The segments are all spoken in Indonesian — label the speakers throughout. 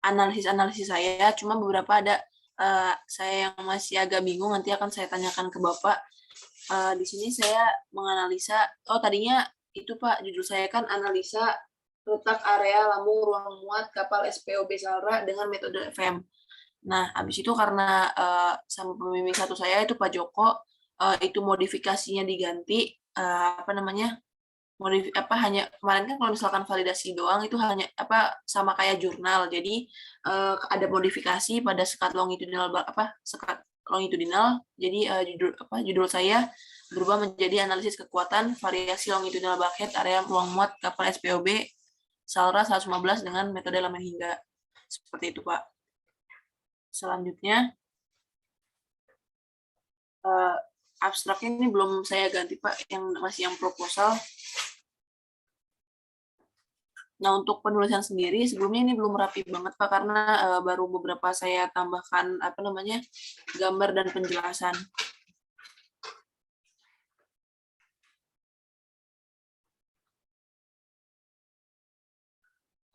Speaker 1: analisis saya, cuma beberapa ada saya yang masih agak bingung, nanti akan saya tanyakan ke Bapak. Di sini saya menganalisa, tadinya itu Pak, judul saya kan analisa letak area lambung ruang muat kapal SPOB Salra dengan metode FM. Nah, habis itu karena sama pembimbing satu saya itu Pak Joko, itu modifikasinya diganti, apa namanya, hanya kemarin kan kalau misalkan validasi doang itu hanya sama kayak jurnal. Jadi ada modifikasi pada sekat longitudinal sekat longitudinal. Jadi judul saya berubah menjadi analisis kekuatan variasi longitudinal bulkhead area ruang muat kapal SPOB Salra 115 dengan metode lamen hingga. Seperti itu, Pak. Selanjutnya abstraknya ini belum saya ganti, Pak, yang masih yang proposal. Nah, untuk penulisan sendiri sebelumnya ini belum rapi banget Pak, karena baru beberapa saya tambahkan gambar dan penjelasan.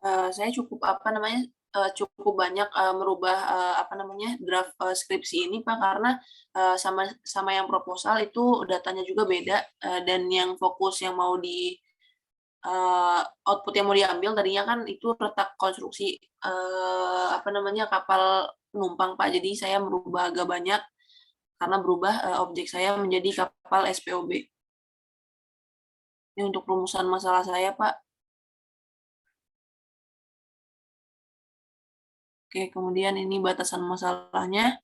Speaker 1: Saya cukup cukup banyak merubah draft skripsi ini Pak, karena sama yang proposal itu datanya juga beda, dan yang fokus yang mau di output yang mau diambil tadinya kan itu letak konstruksi kapal penumpang Pak. Jadi saya merubah agak banyak karena berubah objek saya menjadi kapal SPOB. Ini untuk rumusan masalah saya Pak. Oke, kemudian ini batasan masalahnya.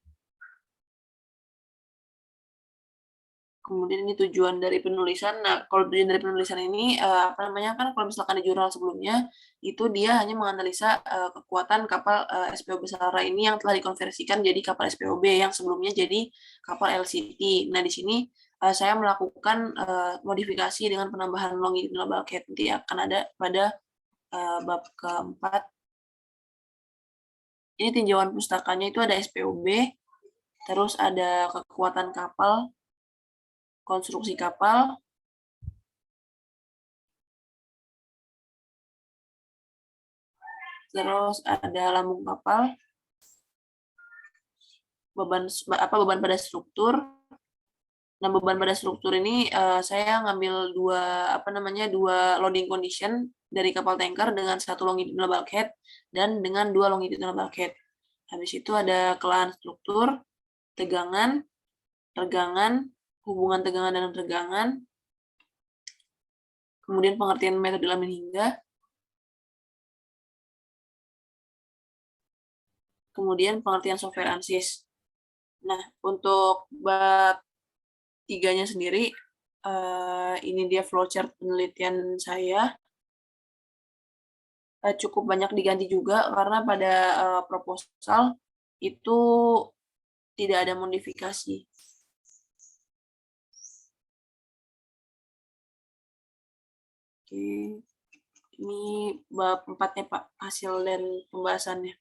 Speaker 1: Kemudian ini tujuan dari penulisan. Nah, kalau tujuan dari penulisan ini kan kalau misalkan di jurnal sebelumnya itu dia hanya menganalisa kekuatan kapal SPOB Salra ini yang telah dikonversikan jadi kapal SPOB yang sebelumnya jadi kapal LCT. Nah, di sini saya melakukan modifikasi dengan penambahan longitudinal bulkhead. Nanti akan ada pada bab keempat. Ini tinjauan pustakanya itu ada SPOB, terus ada kekuatan kapal, konstruksi kapal, terus ada lambung kapal, beban pada struktur. Nah, beban pada struktur ini saya ngambil dua loading condition dari kapal tanker dengan satu longitudinal bulkhead dan dengan dua longitudinal bulkhead. Habis itu ada kelahan struktur, tegangan, regangan, hubungan tegangan dan regangan, kemudian pengertian metode lamen hingga, kemudian pengertian software ANSYS. Nah, untuk bab 3-nya sendiri, ini dia flowchart penelitian saya. Cukup banyak diganti juga karena pada proposal itu tidak ada modifikasi. Oke, ini bab 4-nya Pak, hasil dan pembahasannya.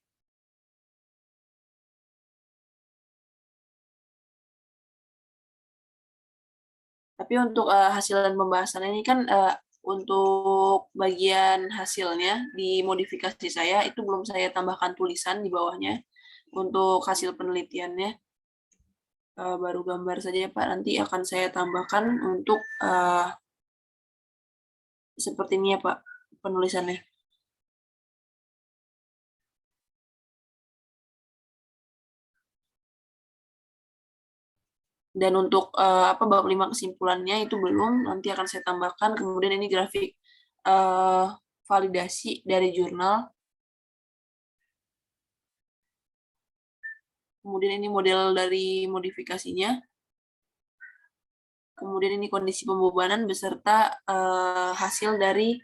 Speaker 1: Tapi untuk hasil dan pembahasan ini kan untuk bagian hasilnya di modifikasi saya itu belum saya tambahkan tulisan di bawahnya. Untuk hasil penelitiannya baru gambar saja Pak, nanti akan saya tambahkan untuk seperti ini ya Pak penulisannya. Dan untuk bab 5 kesimpulannya itu belum, nanti akan saya tambahkan. Kemudian ini grafik validasi dari jurnal. Kemudian ini model dari modifikasinya. Kemudian ini kondisi pembebanan beserta hasil dari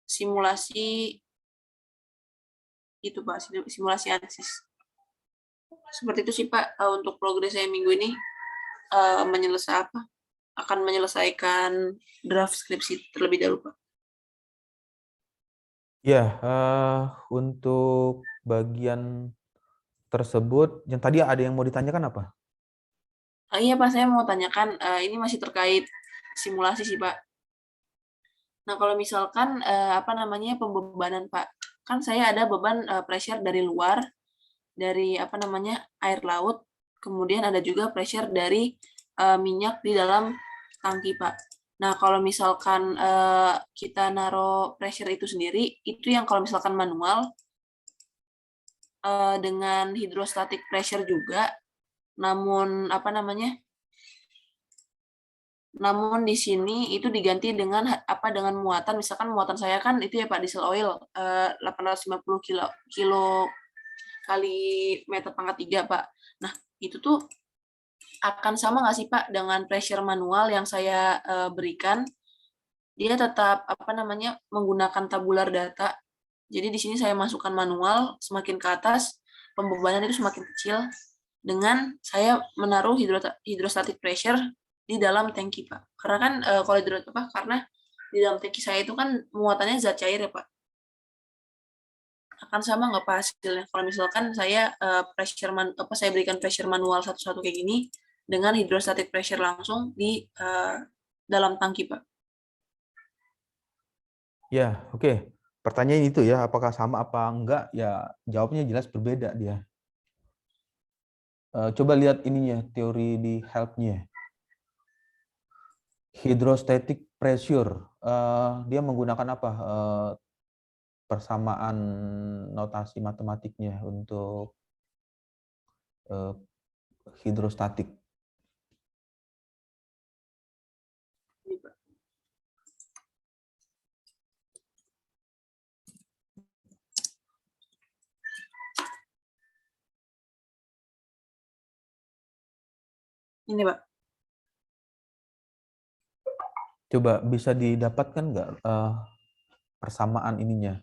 Speaker 1: simulasi itu Pak, simulasi ANSYS. Seperti itu sih Pak untuk progres saya minggu ini akan menyelesaikan draft skripsi terlebih dahulu Pak.
Speaker 2: Ya, untuk bagian tersebut yang tadi ada yang mau ditanyakan apa?
Speaker 1: Iya Pak, saya mau tanyakan ini masih terkait simulasi sih Pak. Nah, kalau misalkan pembebanan Pak, kan saya ada beban pressure dari luar, dari apa namanya air laut, kemudian ada juga pressure dari minyak di dalam tangki, Pak. Nah, kalau misalkan kita naruh pressure itu sendiri, itu yang kalau misalkan manual dengan hidrostatic pressure juga, namun apa namanya? Namun di sini itu diganti dengan dengan muatan, misalkan muatan saya kan itu ya Pak diesel oil 850 kilo kali meter pangkat 3 Pak. Nah, itu tuh akan sama nggak sih Pak dengan pressure manual yang saya berikan? Dia tetap apa namanya menggunakan tabular data. Jadi di sini saya masukkan manual, semakin ke atas pembebanan itu semakin kecil dengan saya menaruh hidrostatic pressure di dalam tangki Pak. Karena kan kalau karena di dalam tangki saya itu kan muatannya zat cair ya Pak. Akan sama nggak Pak hasilnya? Kalau misalkan saya saya berikan pressure manual satu-satu kayak gini dengan hidrostatic pressure langsung di dalam tangki Pak.
Speaker 2: Ya, oke. Pertanyaan itu ya, apakah sama apa enggak? Ya, jawabnya jelas berbeda dia. Coba lihat ininya, teori di help-nya. Hydrostatic pressure, dia menggunakan apa? Persamaan notasi matematiknya untuk hidrostatik.
Speaker 1: Ini, Pak. Ini Pak.
Speaker 2: Coba bisa didapatkan nggak persamaan ininya,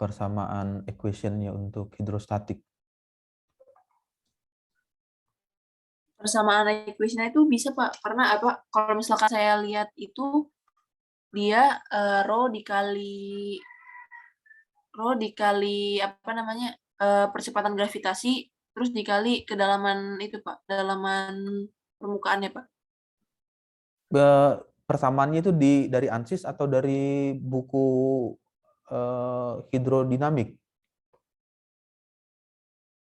Speaker 2: persamaan equation-nya untuk hidrostatik?
Speaker 1: Persamaan equation itu bisa Pak, karena apa? Kalau misalkan saya lihat itu dia rho dikali apa namanya percepatan gravitasi terus dikali kedalaman itu Pak, kedalaman permukaannya Pak.
Speaker 2: Persamaannya itu dari ANSYS atau dari buku hidrodinamik?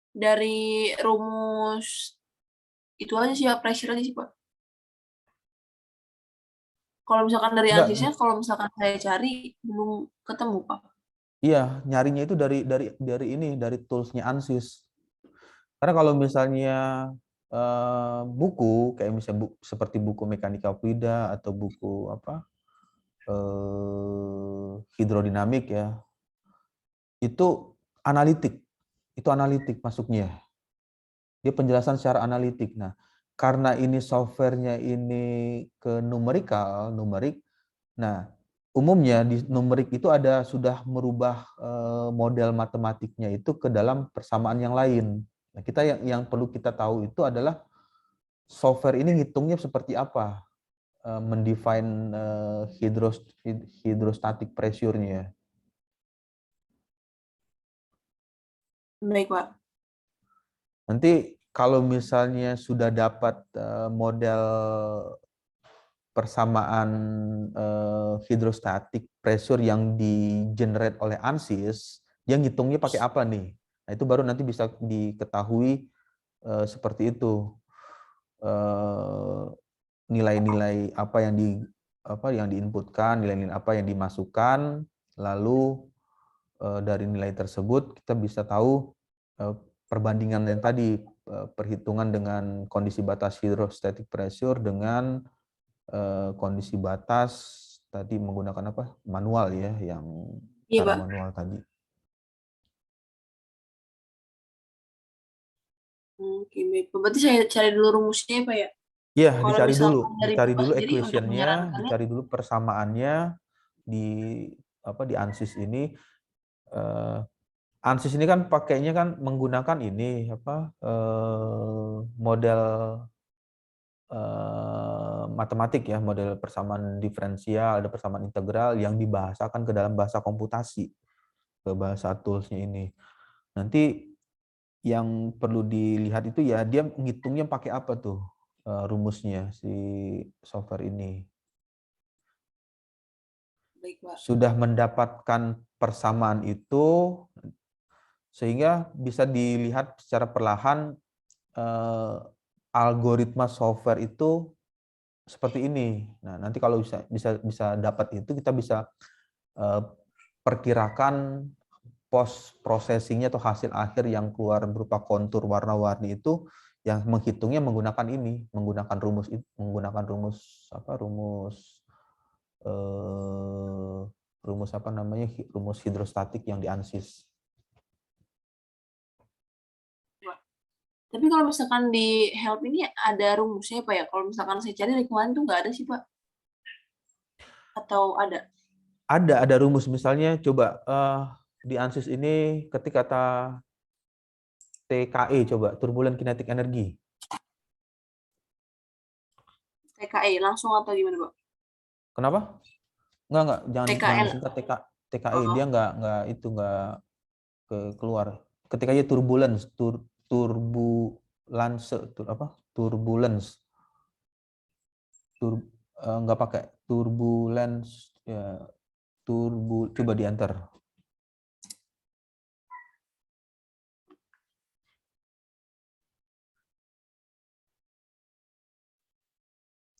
Speaker 1: Dari rumus itu aja sih Pak, pressure aja sih Pak. Kalau misalkan dari
Speaker 2: Enggak,
Speaker 1: ansisnya, kalau misalkan saya cari belum ketemu Pak.
Speaker 2: iya, nyarinya itu dari ini, dari tools-nya ANSYS. Karena kalau misalnya buku kayak misalnya seperti buku mekanika fluida atau buku apa hidrodinamik ya, itu analitik masuknya. Dia penjelasan secara analitik. Nah, karena ini softwarenya ini ke numerik. Nah, umumnya di numerik itu ada sudah merubah model matematiknya itu ke dalam persamaan yang lain. Nah, kita yang perlu kita tahu itu adalah software ini ngitungnya seperti apa, mendefine hydrostatic pressure-nya.
Speaker 1: Baik Pak.
Speaker 2: Nanti kalau misalnya sudah dapat model persamaan hidrostatic pressure yang di-generate oleh ANSYS, dia ngitungnya pakai apa nih? Nah, itu baru nanti bisa diketahui seperti itu. Nilai-nilai apa yang diinputkan, nilai-nilai apa yang dimasukkan, lalu dari nilai tersebut kita bisa tahu perbandingan yang tadi, perhitungan dengan kondisi batas hydrostatic pressure dengan kondisi batas tadi menggunakan apa? Manual ya, yang
Speaker 1: Iya
Speaker 2: cara
Speaker 1: Pak.
Speaker 2: manual tadi.
Speaker 1: Oke, baik. Berarti saya cari dulu rumusnya ya Pak ya.
Speaker 2: Iya,
Speaker 1: Kalau misalkan dari
Speaker 2: dicari
Speaker 1: Bapak
Speaker 2: dulu
Speaker 1: sendiri untuk
Speaker 2: equation-nya,
Speaker 1: menyarankannya,
Speaker 2: dicari dulu persamaannya di apa di ANSYS ini. Eh, ANSYS ini kan pakainya kan menggunakan ini apa model matematik ya, model persamaan diferensial, ada persamaan integral yang dibahasakan ke dalam bahasa komputasi, ke bahasa tools-nya ini. Nanti yang perlu dilihat itu ya dia ngitungnya pakai apa tuh rumusnya si software ini.
Speaker 1: Baik, Pak.
Speaker 2: sudah mendapatkan persamaan itu, sehingga bisa dilihat secara perlahan algoritma software itu seperti ini. Nah, nanti kalau bisa dapat itu, kita bisa perkirakan post processingnya atau hasil akhir yang keluar berupa kontur warna-warni itu, yang menghitungnya menggunakan ini, menggunakan rumus rumus hidrostatik yang di ANSYS.
Speaker 1: Pak. Tapi kalau misalkan di help ini ada rumusnya Pak ya? Kalau misalkan saya cari dari kemarin tuh nggak ada sih Pak. Atau ada?
Speaker 2: Ada rumus, misalnya coba di ANSYS ini ketik kata TKE, coba turbulent kinetic energy.
Speaker 1: TKE langsung atau gimana Pak?
Speaker 2: Kenapa? Enggak, jangan
Speaker 1: TKL.
Speaker 2: disingkat TKE,
Speaker 1: Oh,
Speaker 2: dia nggak keluar. Ketik aja turbulence, turbulence, turbulence, nggak pakai turbulence ya, coba di enter.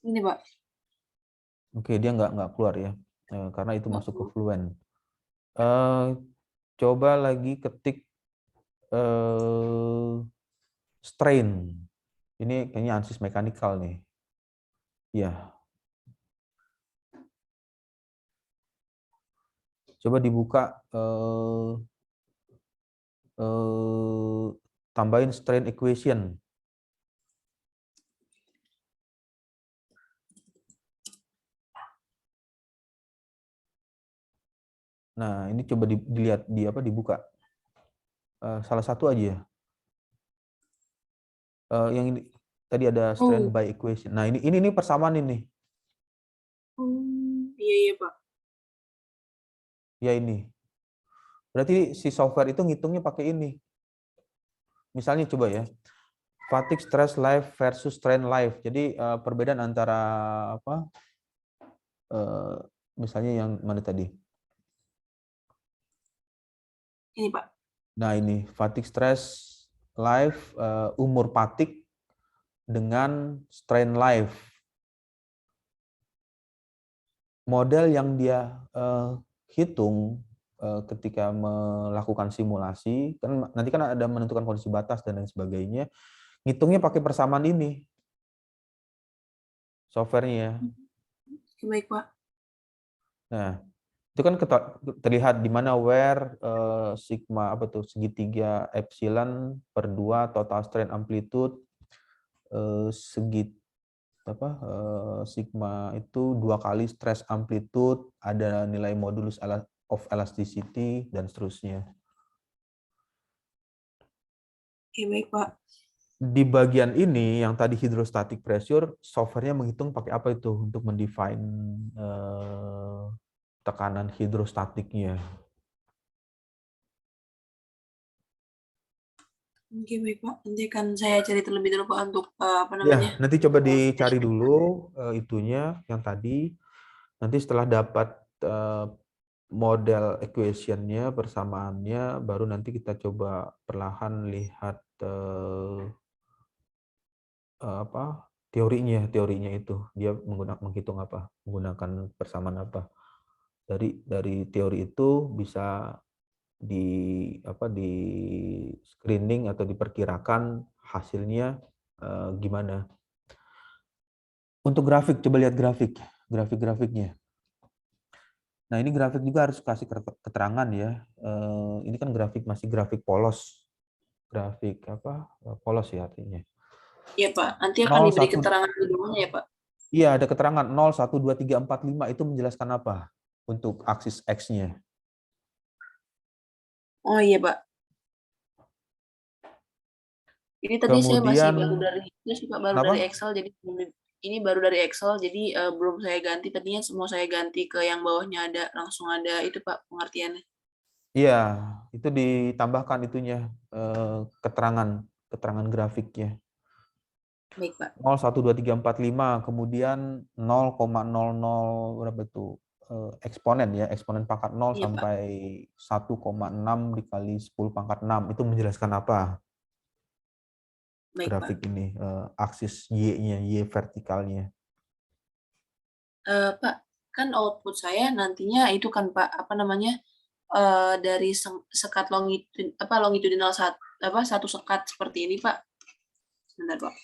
Speaker 1: ini Pak.
Speaker 2: Oke, dia nggak keluar ya, karena itu
Speaker 1: Nggak
Speaker 2: masuk ke
Speaker 1: tahu.
Speaker 2: Fluent. Coba lagi ketik strain. Ini kayaknya ANSYS mechanical nih. Ya, coba dibuka, tambahin strain equation. Nah, ini coba dilihat dibuka. Salah satu aja. Yang ini tadi ada strain
Speaker 1: Oh,
Speaker 2: by equation. Nah, ini persamaan ini.
Speaker 1: iya iya Pak.
Speaker 2: Ya ini. Berarti si software itu ngitungnya pakai ini. Misalnya coba ya. Fatigue stress life versus strain life. Jadi perbedaan antara apa? Misalnya yang mana tadi?
Speaker 1: Ini Pak.
Speaker 2: Nah, ini fatigue stress life, umur fatigue dengan strain life. Model yang dia hitung ketika melakukan simulasi, kan nanti kan ada menentukan kondisi batas dan lain sebagainya, ngitungnya pakai persamaan ini softwarenya.
Speaker 1: Oke, baik Pak.
Speaker 2: Nah, itu kan terlihat di mana where sigma segitiga epsilon per 2 total strain amplitude, sigma itu 2 kali stress amplitude, ada nilai modulus of elasticity dan seterusnya.
Speaker 1: Oke, baik Pak.
Speaker 2: Di bagian ini yang tadi hydrostatic pressure, softwarenya menghitung pakai apa itu untuk mendefine tekanan hidrostatiknya.
Speaker 1: Oke, baik Pak. Nanti akan saya cari terlebih dulu Pak untuk apa namanya?
Speaker 2: Ya, nanti coba dicari dulu itunya yang tadi. Nanti setelah dapat model equation-nya, persamaannya, baru nanti kita coba perlahan lihat teorinya itu. Dia menghitung apa, menggunakan persamaan apa. Dari teori itu bisa di screening atau diperkirakan hasilnya gimana. Untuk grafik, coba lihat grafiknya. Nah, ini grafik juga harus kasih keterangan ya. Ini kan masih grafik polos. Grafik polos ya artinya.
Speaker 1: Iya Pak. Nanti akan
Speaker 2: Nol
Speaker 1: diberi
Speaker 2: satu,
Speaker 1: keterangan di bawahnya ya Pak.
Speaker 2: iya ada keterangan 0, 1, 2, 3, 4, 5 itu menjelaskan apa untuk aksis X-nya.
Speaker 1: Oh iya Pak. Ini tadi saya masih
Speaker 2: Kemudian,
Speaker 1: baru dari itu sih Pak, baru dari
Speaker 2: kenapa?
Speaker 1: Excel jadi ini baru dari Excel jadi belum saya ganti tadinya semua saya ganti ke yang bawahnya ada langsung ada itu Pak pengertiannya.
Speaker 2: Iya, itu ditambahkan itunya keterangan grafiknya.
Speaker 1: Baik Pak.
Speaker 2: 0, 1, 2, 3, 4, 5, kemudian 0,00 berapa itu? eksponen ya, eksponen pangkat 0
Speaker 1: Iya, Pak.
Speaker 2: sampai 1,6 dikali 10 pangkat 6. Itu menjelaskan apa?
Speaker 1: Baik, Pak.
Speaker 2: Grafik ini, aksis Y-nya, Y vertikalnya.
Speaker 1: Pak, kan output saya nantinya itu kan Pak, apa namanya, dari sekat longitudinal satu sekat seperti ini Pak. Sebentar Pak.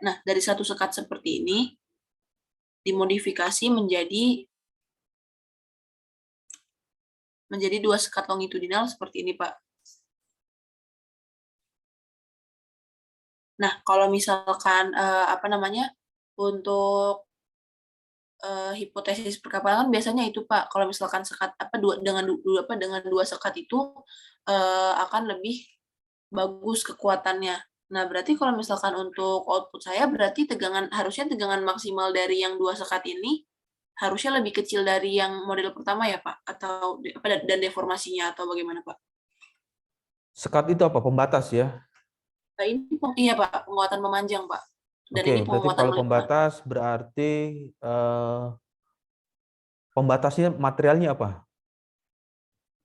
Speaker 1: Nah, dari satu sekat seperti ini dimodifikasi menjadi dua sekat longitudinal seperti ini Pak. Nah, kalau misalkan apa namanya, untuk hipotesis perkapalan biasanya itu Pak, kalau misalkan sekat dengan dua sekat itu akan lebih bagus kekuatannya. Nah, berarti kalau misalkan untuk output saya berarti harusnya tegangan maksimal dari yang dua sekat ini harusnya lebih kecil dari yang model pertama ya Pak, atau dan deformasinya atau bagaimana Pak?
Speaker 2: Sekat itu apa? Pembatas ya.
Speaker 1: Nah, ini iya Pak, penguatan memanjang Pak. Dan
Speaker 2: Oke,
Speaker 1: ini
Speaker 2: berarti
Speaker 1: penguatan
Speaker 2: kalau
Speaker 1: melebar.
Speaker 2: pembatas berarti pembatasnya materialnya apa?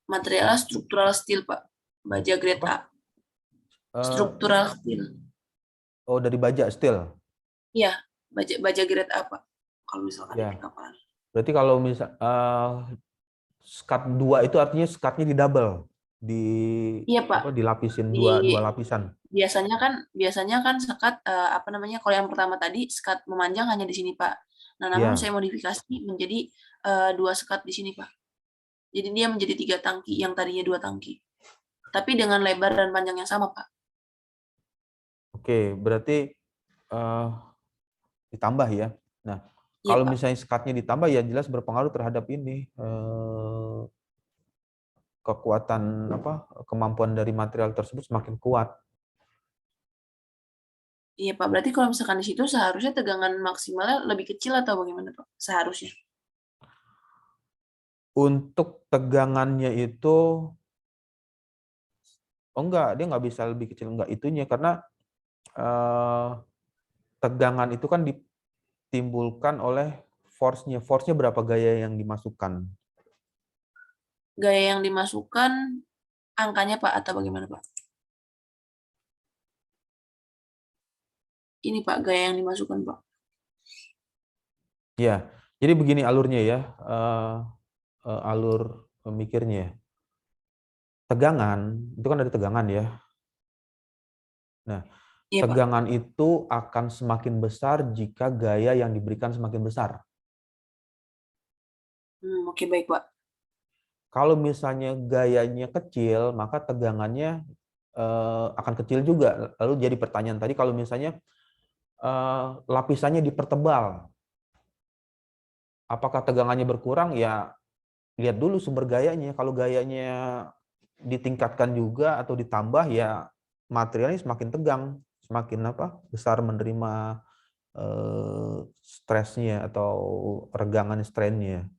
Speaker 1: Materialnya struktural steel Pak, baja grade
Speaker 2: Apa?
Speaker 1: A.
Speaker 2: Eh,
Speaker 1: Struktural steel.
Speaker 2: oh, dari baja steel.
Speaker 1: Iya, baja baja grade A Pak. Kalau misalkan di
Speaker 2: Ya.
Speaker 1: perkapalan.
Speaker 2: Berarti kalau misal skat 2 itu artinya skatnya di double, di
Speaker 1: Iya Pak.
Speaker 2: apa? Dilapisin
Speaker 1: Di
Speaker 2: dua dua lapisan.
Speaker 1: biasanya kan sekat apa namanya, kalau yang pertama tadi sekat memanjang hanya di sini Pak. Nah, namun
Speaker 2: Ya.
Speaker 1: saya modifikasi menjadi dua sekat di sini Pak. Jadi dia menjadi tiga tangki yang tadinya dua tangki. Tapi dengan lebar dan panjang yang sama Pak.
Speaker 2: Oke, berarti eh, ditambah ya. Nah,
Speaker 1: Iya
Speaker 2: kalau
Speaker 1: Pak.
Speaker 2: misalnya skatnya ditambah ya jelas berpengaruh terhadap ini kekuatan apa kemampuan dari material tersebut semakin kuat.
Speaker 1: Iya Pak. Berarti kalau misalkan di situ seharusnya tegangan maksimalnya lebih kecil atau bagaimana Pak? Seharusnya.
Speaker 2: Untuk tegangannya itu oh enggak, dia nggak bisa lebih kecil enggak itunya karena eh, tegangan itu kan ditimbulkan oleh force-nya. Force-nya berapa gaya yang dimasukkan?
Speaker 1: Gaya yang dimasukkan angkanya Pak atau bagaimana Pak? Ini Pak gaya yang dimasukkan Pak.
Speaker 2: Ya, jadi begini alurnya ya, alur mikirnya. Tegangan itu kan ada tegangan ya. Nah,
Speaker 1: Iya Pak.
Speaker 2: tegangan itu akan semakin besar jika gaya yang diberikan semakin besar.
Speaker 1: Oke baik Pak.
Speaker 2: Kalau misalnya gayanya kecil, maka tegangannya akan kecil juga. Lalu jadi pertanyaan tadi, kalau misalnya lapisannya dipertebal, apakah tegangannya berkurang? Ya, lihat dulu sumber gayanya. Kalau gayanya ditingkatkan juga atau ditambah, ya materialnya semakin tegang, semakin apa besar menerima stresnya atau regangan strainnya.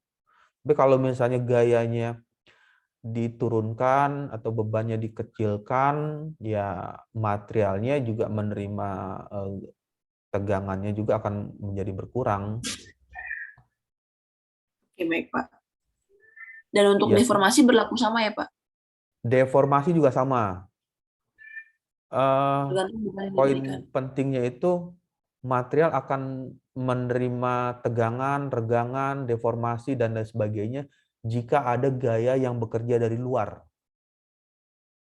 Speaker 2: Tapi kalau misalnya gayanya diturunkan atau bebannya dikecilkan, ya materialnya juga menerima tegangannya juga akan menjadi berkurang.
Speaker 1: Oke baik Pak. Dan untuk
Speaker 2: Ya,
Speaker 1: deformasi berlaku sama ya Pak?
Speaker 2: deformasi juga sama. Eh,
Speaker 1: Tergantung beban yang
Speaker 2: Poin
Speaker 1: diberikan.
Speaker 2: pentingnya itu material akan menerima tegangan, regangan, deformasi dan lain sebagainya jika ada gaya yang bekerja dari luar.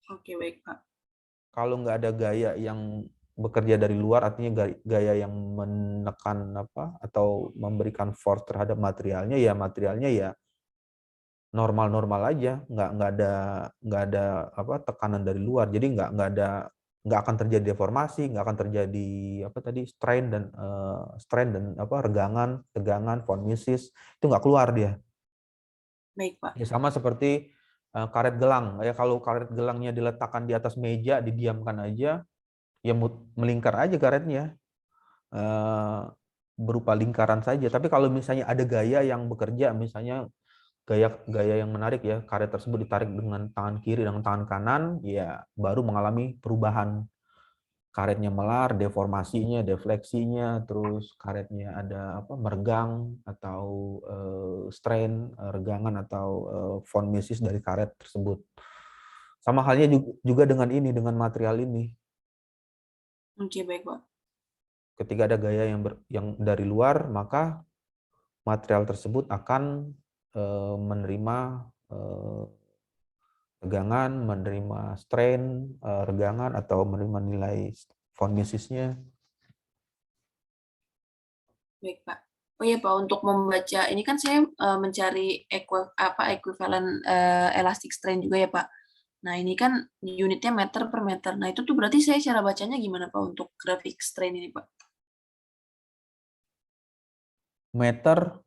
Speaker 1: Oke baik Pak.
Speaker 2: Kalau nggak ada gaya yang bekerja dari luar, artinya gaya yang menekan apa atau memberikan force terhadap materialnya, ya materialnya ya normal-normal aja, nggak ada apa tekanan dari luar, jadi nggak akan terjadi deformasi, nggak akan terjadi apa tadi strain dan apa regangan, tegangan, von Mises itu nggak keluar dia.
Speaker 1: Baik Pak.
Speaker 2: Ya sama seperti karet gelang, ya kalau karet gelangnya diletakkan di atas meja, didiamkan aja, ya melingkar aja karetnya, berupa lingkaran saja. Tapi kalau misalnya ada gaya yang bekerja, misalnya gaya yang menarik ya, karet tersebut ditarik dengan tangan kiri dengan tangan kanan, ya baru mengalami perubahan. karetnya melar, deformasinya, defleksinya, terus karetnya ada apa meregang atau strain, regangan atau von Mises dari karet tersebut. Sama halnya juga dengan ini, dengan material ini.
Speaker 1: Oke, baik, Pak.
Speaker 2: Ketika ada gaya yang dari luar, maka material tersebut akan menerima regangan, menerima strain, regangan, atau menerima nilai von Misesnya.
Speaker 1: Baik, Pak. Oh iya, Pak, untuk membaca ini kan saya mencari ekuivalen elastic strain juga ya, Pak. Nah, ini kan unitnya meter per meter. Nah, itu tuh berarti saya cara bacanya gimana, Pak, untuk grafik strain ini, Pak?
Speaker 2: Meter,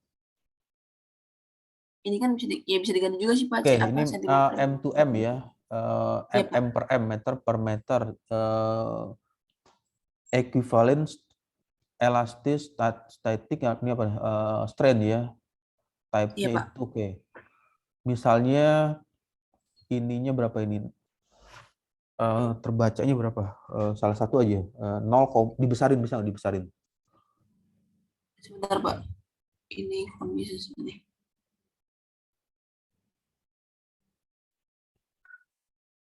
Speaker 1: Ini kan bisa diganti juga sih, Pak,
Speaker 2: oke, ini
Speaker 1: sentimeter.
Speaker 2: M to M ya,
Speaker 1: Iya, Pak.
Speaker 2: mm per M, meter per meter, equivalent elastis static, ini apa? Strain ya,
Speaker 1: Iya,
Speaker 2: type-nya
Speaker 1: Pak.
Speaker 2: itu oke. Misalnya ininya berapa ini? Terbacanya berapa? Salah satu aja, 0, dibesarin, bisa nggak dibesarin?
Speaker 1: Sebentar, Pak. Ini kondisi ini.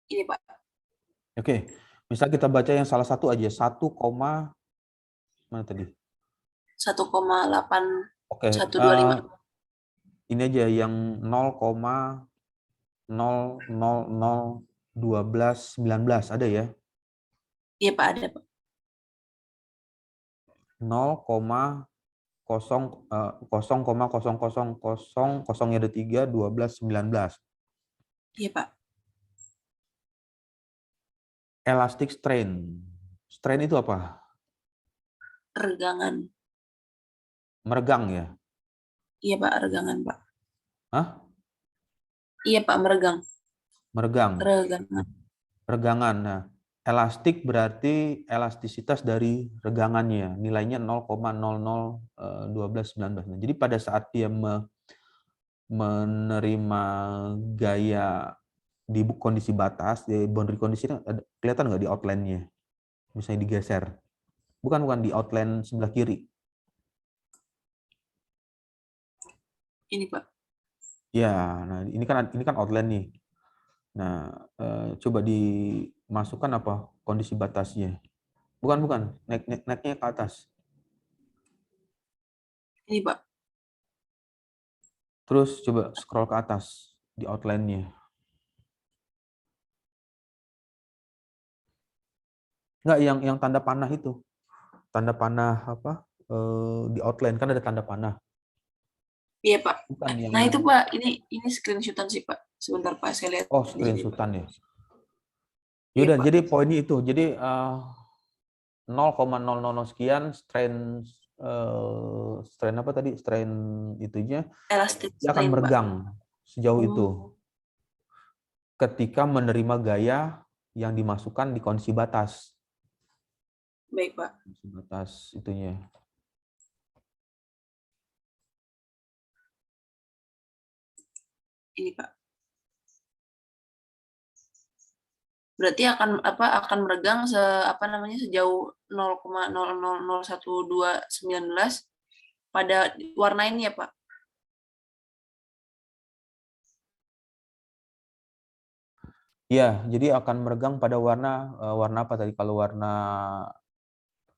Speaker 1: Ini, Pak.
Speaker 2: Oke, misal kita baca yang salah satu aja, 1, mana tadi? Oke,
Speaker 1: 1,8125.
Speaker 2: ini aja yang 0,0001219 ada ya?
Speaker 1: Iya, Pak, ada, Pak.
Speaker 2: 0,0,00000, kosongnya ada 3, 12, 19.
Speaker 1: Iya, Pak.
Speaker 2: Elastic strain. Strain itu apa?
Speaker 1: Regangan.
Speaker 2: Meregang ya?
Speaker 1: Iya, Pak, regangan, Pak.
Speaker 2: Hah?
Speaker 1: Iya, Pak, meregang.
Speaker 2: Meregang.
Speaker 1: Regangan.
Speaker 2: Regangan. Nah, elastik berarti elastisitas dari regangannya. Nilainya 0,001219. Nah, jadi pada saat dia menerima gaya di kondisi batas, di boundary condition, kelihatan nggak di outline-nya? Misalnya digeser. Bukan di outline sebelah kiri.
Speaker 1: Ini, Pak.
Speaker 2: Ya, nah ini kan outline nih. Nah, coba dimasukkan apa kondisi batasnya? Bukan, naiknya ke atas.
Speaker 1: Ini, Pak.
Speaker 2: Terus coba scroll ke atas di outline-nya. Enggak, yang tanda panah itu. Tanda panah apa? Di outline kan ada tanda panah.
Speaker 1: Iya, Pak.
Speaker 2: Bukan
Speaker 1: Nah,
Speaker 2: yang
Speaker 1: itu, Pak. Ini screenshotan sih, Pak. Sebentar, Pak. Saya lihat di sini, Pak.
Speaker 2: screenshotan ya.
Speaker 1: Iya,
Speaker 2: Yaudah,
Speaker 1: Pak.
Speaker 2: jadi poinnya itu. Jadi 0,000 sekian strain apa tadi? Strain itunya
Speaker 1: Elastic
Speaker 2: dia akan
Speaker 1: strain, Pak.
Speaker 2: meregang sejauh itu
Speaker 1: Oh,
Speaker 2: ketika menerima gaya yang dimasukkan di kondisi batas.
Speaker 1: baik, Pak.
Speaker 2: Kondisi batas itunya.
Speaker 1: Ini, Pak. Berarti akan meregang sejauh 0,00011219 pada warna ini ya, Pak.
Speaker 2: Ya, jadi akan meregang pada warna apa tadi? Kalau warna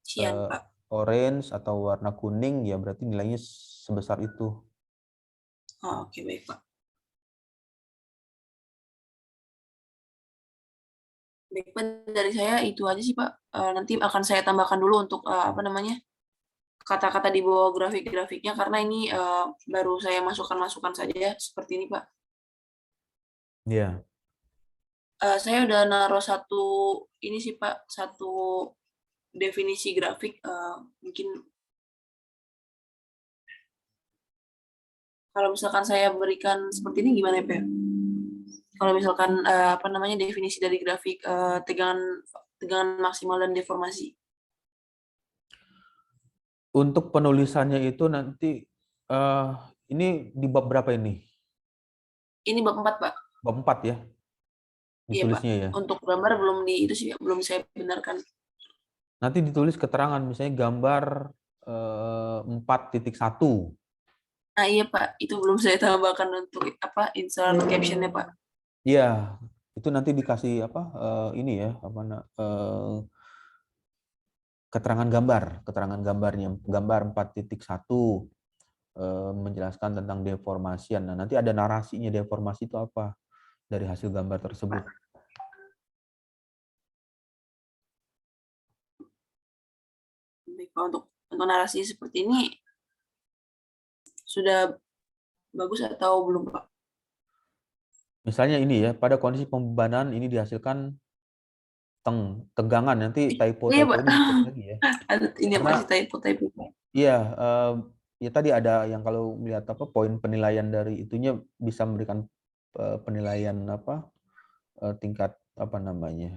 Speaker 1: Cian, Pak.
Speaker 2: orange atau warna kuning, ya berarti nilainya sebesar itu.
Speaker 1: Oh, oke, baik, Pak. Baik, Pak. Dari saya itu aja sih, Pak. Nanti akan saya tambahkan dulu untuk kata-kata di bawah grafik-grafiknya karena ini baru saya masukkan saja seperti ini, Pak.
Speaker 2: Ya.
Speaker 1: Saya udah naruh satu ini sih, Pak, satu definisi grafik mungkin kalau misalkan saya berikan seperti ini gimana ya, Pak? Kalau misalkan definisi dari grafik tegangan maksimal dan deformasi.
Speaker 2: Untuk penulisannya itu nanti ini di bab berapa ini?
Speaker 1: Ini bab 4, Pak.
Speaker 2: Bab 4 ya
Speaker 1: Iya, Pak.
Speaker 2: ditulisnya ya.
Speaker 1: Untuk gambar belum saya benarkan.
Speaker 2: Nanti ditulis keterangan, misalnya gambar 4.1.
Speaker 1: Nah iya Pak, itu belum saya tambahkan untuk apa insert captionnya Pak.
Speaker 2: Iya, itu nanti dikasih apa ini ya, keterangan gambarnya, gambar 4.1 menjelaskan tentang deformasian. Nah, nanti ada narasinya deformasi itu apa dari hasil gambar tersebut.
Speaker 1: Baik, Pak, untuk narasi seperti ini sudah bagus atau belum Pak?
Speaker 2: Misalnya ini ya, pada kondisi pembebanan ini dihasilkan tegangan, nanti
Speaker 1: Iya Pak,
Speaker 2: typo-typo ini dicek lagi ya.
Speaker 1: ini apa
Speaker 2: Karena
Speaker 1: sih typo Pak?
Speaker 2: iya, ya tadi ada yang kalau melihat apa poin penilaian dari itunya bisa memberikan penilaian apa tingkat apa namanya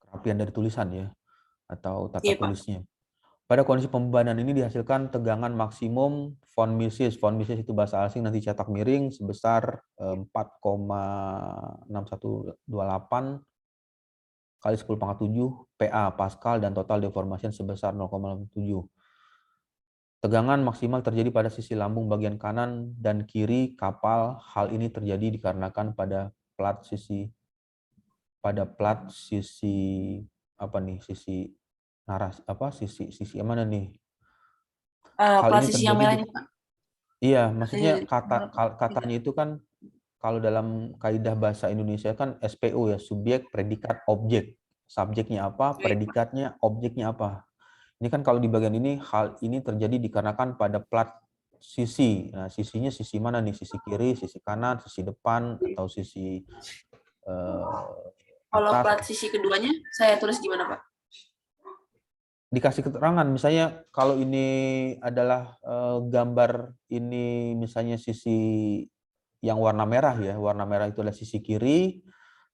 Speaker 2: kerapian dari tulisan ya atau tata
Speaker 1: Iya Pak.
Speaker 2: tulisnya. Pada kondisi pembebanan ini dihasilkan tegangan maksimum von Mises. Von Mises itu bahasa asing, nanti cetak miring sebesar 4,6128 kali 10⁻7 PA Pascal dan total deformasi sebesar 0,87. Tegangan maksimal terjadi pada sisi lambung bagian kanan dan kiri kapal. Hal ini terjadi dikarenakan pada plat sisi apa nih sisi naras apa sisi yang mana nih? Hal
Speaker 1: Plat
Speaker 2: ini
Speaker 1: sisi yang
Speaker 2: terjadi
Speaker 1: merahnya Pak.
Speaker 2: iya, maksudnya
Speaker 1: Tidak.
Speaker 2: katanya itu kan kalau dalam kaidah bahasa Indonesia kan SPO ya, subjek, predikat, objek. Subjeknya apa,
Speaker 1: Baik, Pak.
Speaker 2: predikatnya, objeknya apa. Ini kan kalau di bagian ini hal ini terjadi dikarenakan pada plat sisi. Nah, sisinya sisi mana nih? Sisi kiri, sisi kanan, sisi depan atau sisi
Speaker 1: Kalau
Speaker 2: atas.
Speaker 1: plat sisi keduanya saya tulis gimana Pak?
Speaker 2: Dikasih keterangan misalnya kalau ini adalah gambar ini misalnya sisi yang warna merah ya, warna merah itu adalah sisi kiri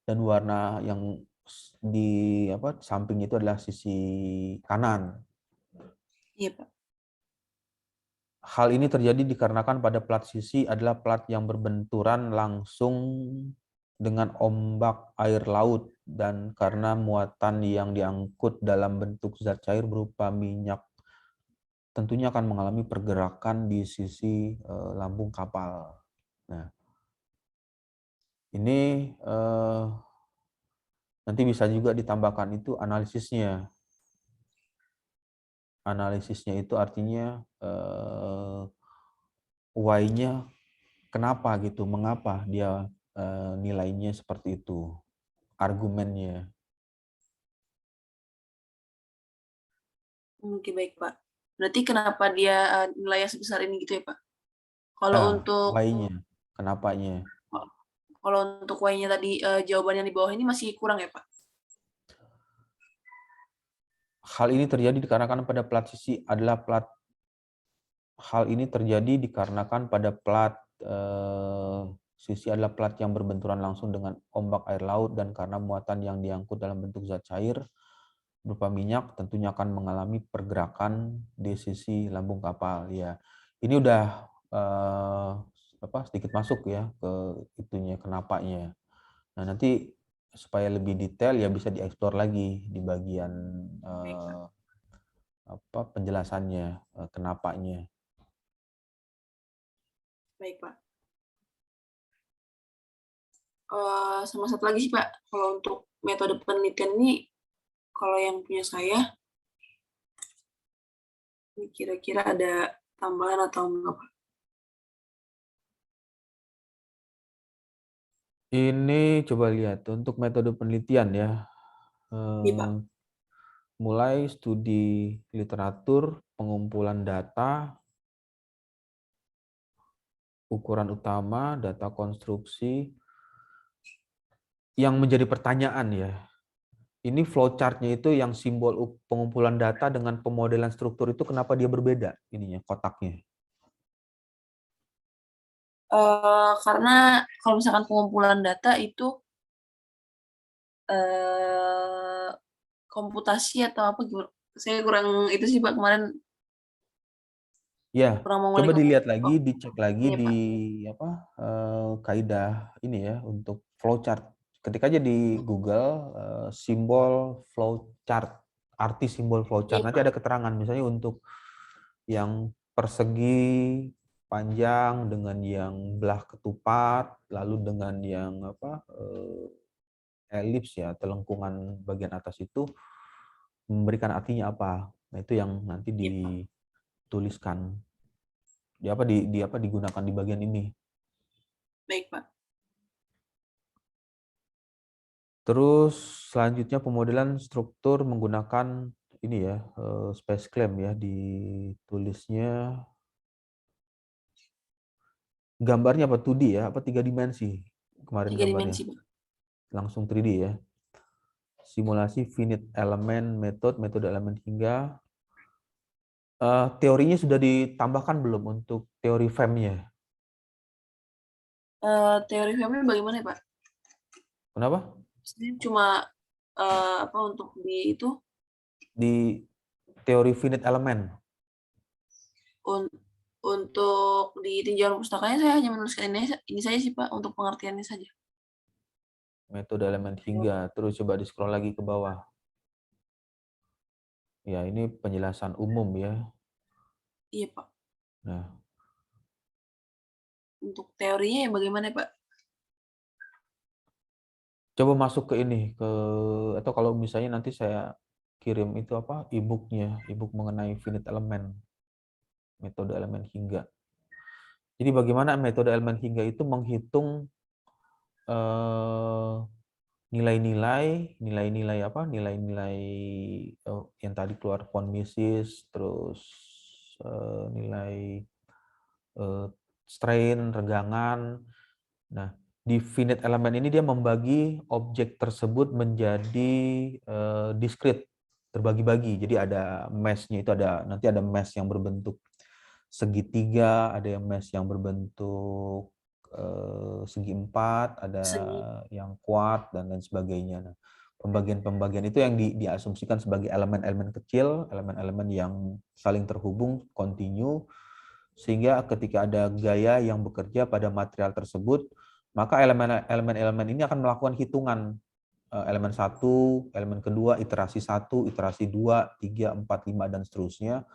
Speaker 2: dan warna yang di apa samping itu adalah sisi kanan.
Speaker 1: Iya Pak.
Speaker 2: Hal ini terjadi dikarenakan pada plat sisi adalah plat yang berbenturan langsung dengan ombak air laut dan karena muatan yang diangkut dalam bentuk zat cair berupa minyak tentunya akan mengalami pergerakan di sisi lambung kapal. Nah, ini nanti bisa juga ditambahkan itu analisisnya. Analisisnya itu artinya why-nya kenapa gitu, mengapa dia nilainya seperti itu, argumennya.
Speaker 1: Oke baik Pak. Berarti kenapa dia nilainya sebesar ini gitu ya Pak? Kalau
Speaker 2: Nah,
Speaker 1: untuk
Speaker 2: why-nya, kenapanya.
Speaker 1: kalau untuk why-nya tadi jawaban yang di bawah ini masih kurang ya Pak?
Speaker 2: Hal ini terjadi dikarenakan pada plat sisi adalah plat Hal ini terjadi dikarenakan pada plat sisi adalah plat yang berbenturan langsung dengan ombak air laut dan karena muatan yang diangkut dalam bentuk zat cair berupa minyak tentunya akan mengalami pergerakan di sisi lambung kapal. Ya, ini udah sedikit masuk ya ke itunya kenapanya. Nah, nanti supaya lebih detail ya bisa dieksplor lagi di bagian
Speaker 1: Baik Pak.
Speaker 2: penjelasannya kenapanya.
Speaker 1: Baik Pak. Sama satu lagi sih Pak, kalau untuk metode penelitian ini, kalau yang punya saya, ini kira-kira ada tambahan atau enggak Pak?
Speaker 2: Ini coba lihat untuk metode penelitian ya.
Speaker 1: Iya Pak.
Speaker 2: Mulai studi literatur, pengumpulan data, ukuran utama, data konstruksi. Yang menjadi pertanyaan ya, ini flowchart-nya itu yang simbol pengumpulan data dengan pemodelan struktur itu kenapa dia berbeda ininya kotaknya?
Speaker 1: Karena kalau misalkan pengumpulan data itu komputasi atau apa gimana? Saya kurang itu sih Pak kemarin
Speaker 2: Ya,
Speaker 1: kurang
Speaker 2: coba
Speaker 1: mengulik.
Speaker 2: dilihat
Speaker 1: Oh,
Speaker 2: lagi, dicek lagi
Speaker 1: iya
Speaker 2: di
Speaker 1: Pak.
Speaker 2: kaidah ini ya untuk flowchart. ketik aja di Google simbol flowchart, arti simbol flowchart. Nanti ada keterangan, misalnya untuk yang persegi panjang dengan yang belah ketupat, lalu dengan yang elips ya, telengkungan bagian atas itu memberikan artinya apa. Nah, itu yang nanti dituliskan. Digunakan di bagian ini.
Speaker 1: Baik, Pak.
Speaker 2: Terus selanjutnya pemodelan struktur menggunakan ini ya, space claim ya, ditulisnya gambarnya apa 2D ya, apa 3 dimensi kemarin
Speaker 1: 3
Speaker 2: gambarnya.
Speaker 1: dimensi, Pak.
Speaker 2: Langsung 3D ya. Simulasi finite element metode elemen hingga. Teorinya sudah ditambahkan belum untuk teori FEM-nya?
Speaker 1: Teori family bagaimana ya, Pak?
Speaker 2: Kenapa?
Speaker 1: Saya cuma apa untuk di itu
Speaker 2: Di teori finite element.
Speaker 1: untuk di tinjauan pustakanya saya hanya menuliskan ini saja sih, Pak, untuk pengertiannya saja.
Speaker 2: Metode elemen hingga. Terus coba di scroll lagi ke bawah. Ya, ini penjelasan umum ya.
Speaker 1: Iya, Pak.
Speaker 2: Nah,
Speaker 1: Untuk teorinya ya bagaimana, Pak?
Speaker 2: coba masuk ke ini, atau kalau misalnya nanti saya kirim itu apa, e-booknya, e-book mengenai finite element, metode elemen hingga. Jadi bagaimana metode elemen hingga itu menghitung nilai-nilai yang tadi keluar von Mises, terus nilai strain, regangan. Nah, di finite element ini dia membagi objek tersebut menjadi discrete, terbagi-bagi. Jadi ada mesh-nya itu nanti ada mesh yang berbentuk segitiga, ada yang mesh yang berbentuk segi empat, ada yang quad dan lain sebagainya. Nah, pembagian-pembagian itu yang diasumsikan sebagai elemen-elemen kecil, elemen-elemen yang saling terhubung, kontinu, sehingga ketika ada gaya yang bekerja pada material tersebut, maka elemen-elemen ini akan melakukan hitungan elemen 1, elemen kedua, iterasi 1, iterasi 2, 3, 4, 5, dan seterusnya,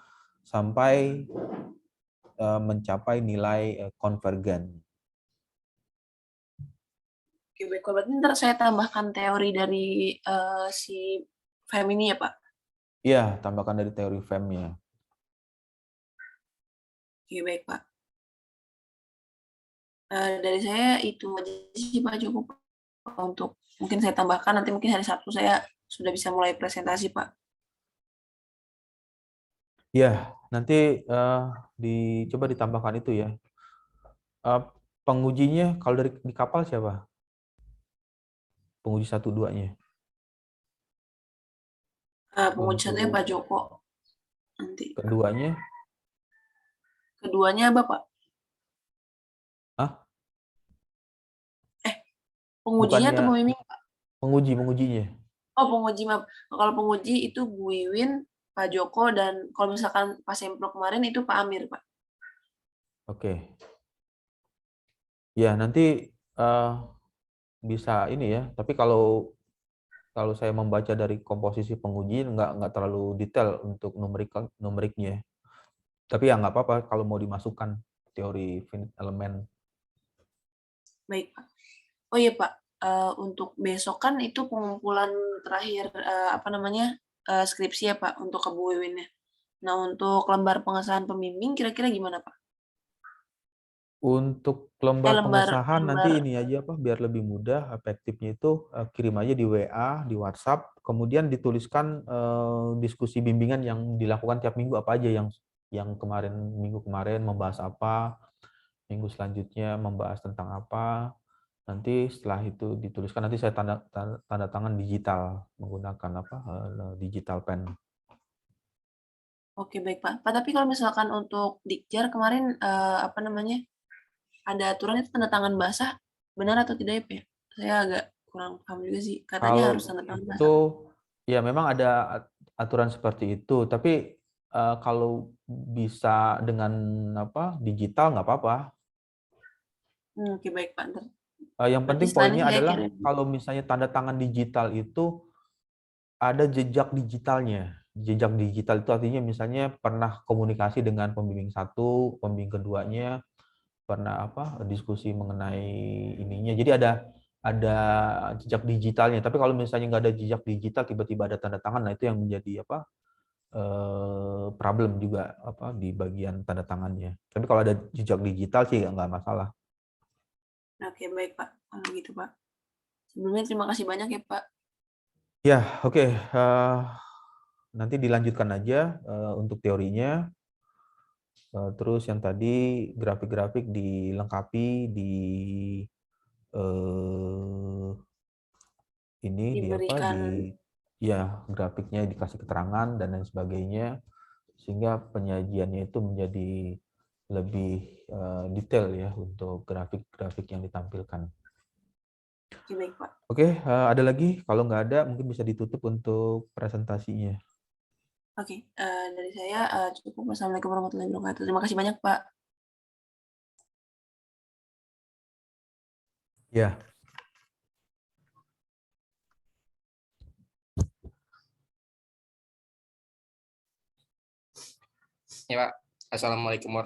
Speaker 2: sampai mencapai nilai konvergen.
Speaker 1: Oke, baik. Berarti ntar saya tambahkan teori dari si FEM ini ya, Pak?
Speaker 2: Iya, tambahkan dari teori FEM-nya.
Speaker 1: Oke, baik, Pak. Dari saya itu aja sih, Pak, cukup. Untuk mungkin saya tambahkan, nanti mungkin hari Sabtu saya sudah bisa mulai presentasi, Pak.
Speaker 2: Ya, nanti dicoba ditambahkan itu ya. Pengujinya kalau di kapal siapa? Penguji 1-2-nya.
Speaker 1: Penguji satunya
Speaker 2: Untuk
Speaker 1: Pak Joko. Nanti.
Speaker 2: keduanya?
Speaker 1: Keduanya Bapak.
Speaker 2: Hah?
Speaker 1: Pengujinya atau
Speaker 2: Bukannya
Speaker 1: pembimbing, Pak?
Speaker 2: pengujinya.
Speaker 1: Oh, penguji, maaf. Kalau penguji itu Bu Wiwin, Pak Joko, dan kalau misalkan pas Sempro kemarin itu Pak Amir, Pak.
Speaker 2: Oke. Ya, nanti bisa ini ya. Tapi kalau saya membaca dari komposisi penguji nggak terlalu detail untuk numeriknya. Tapi ya nggak apa-apa kalau mau dimasukkan teori finite element.
Speaker 1: Baik, Pak. Oh iya, Pak. Untuk besok kan itu pengumpulan terakhir skripsi ya, Pak, untuk ke Bu Wiwinnya. Nah, untuk lembar pengesahan pembimbing kira-kira gimana, Pak?
Speaker 2: Untuk lembar
Speaker 1: Lembar
Speaker 2: pengesahan nanti ini aja biar lebih mudah, efektifnya itu kirim aja di WA, di WhatsApp, kemudian dituliskan diskusi bimbingan yang dilakukan tiap minggu apa aja, yang minggu kemarin membahas apa, minggu selanjutnya membahas tentang apa. Nanti setelah itu dituliskan, nanti saya tanda tangan digital menggunakan digital pen.
Speaker 1: Oke, baik, Pak. Pak, tapi kalau misalkan untuk Dikjar kemarin ada aturan itu tanda tangan basah, benar atau tidak ya, Pak? Saya agak kurang paham juga sih. Katanya harus
Speaker 2: Kalau
Speaker 1: tanda tangan
Speaker 2: itu
Speaker 1: basah.
Speaker 2: ya memang ada aturan seperti itu, tapi kalau bisa dengan digital nggak apa-apa.
Speaker 1: Oke, baik, Pak. Ntar
Speaker 2: Yang
Speaker 1: Berarti
Speaker 2: penting
Speaker 1: setelah ini
Speaker 2: poinnya
Speaker 1: saya
Speaker 2: adalah
Speaker 1: kirim.
Speaker 2: kalau misalnya tanda tangan digital itu ada jejak digitalnya. Jejak digital itu artinya misalnya pernah komunikasi dengan pembimbing satu, pembimbing keduanya, pernah diskusi mengenai ininya. Jadi ada jejak digitalnya. Tapi kalau misalnya nggak ada jejak digital, tiba-tiba ada tanda tangan, nah itu yang menjadi problem juga di bagian tanda tangannya. Tapi kalau ada jejak digital sih nggak masalah.
Speaker 1: Oke, baik Pak. Kalau gitu Pak. Sebelumnya terima kasih banyak ya Pak.
Speaker 2: Ya, oke. Nanti dilanjutkan aja untuk teorinya. Terus yang tadi grafik-grafik dilengkapi di eh, ini di apa
Speaker 1: Diberikan.
Speaker 2: di ya grafiknya dikasih keterangan dan lain sebagainya sehingga penyajiannya itu menjadi lebih detail ya untuk grafik-grafik yang ditampilkan.
Speaker 1: Oke, baik Pak.
Speaker 2: Oke, ada lagi? Kalau nggak ada, mungkin bisa ditutup untuk presentasinya.
Speaker 1: Oke, dari saya cukup. Wassalamualaikum warahmatullahi wabarakatuh. Terima kasih banyak Pak.
Speaker 2: Ya,
Speaker 3: Ya Pak. Assalamualaikum warahmatullahi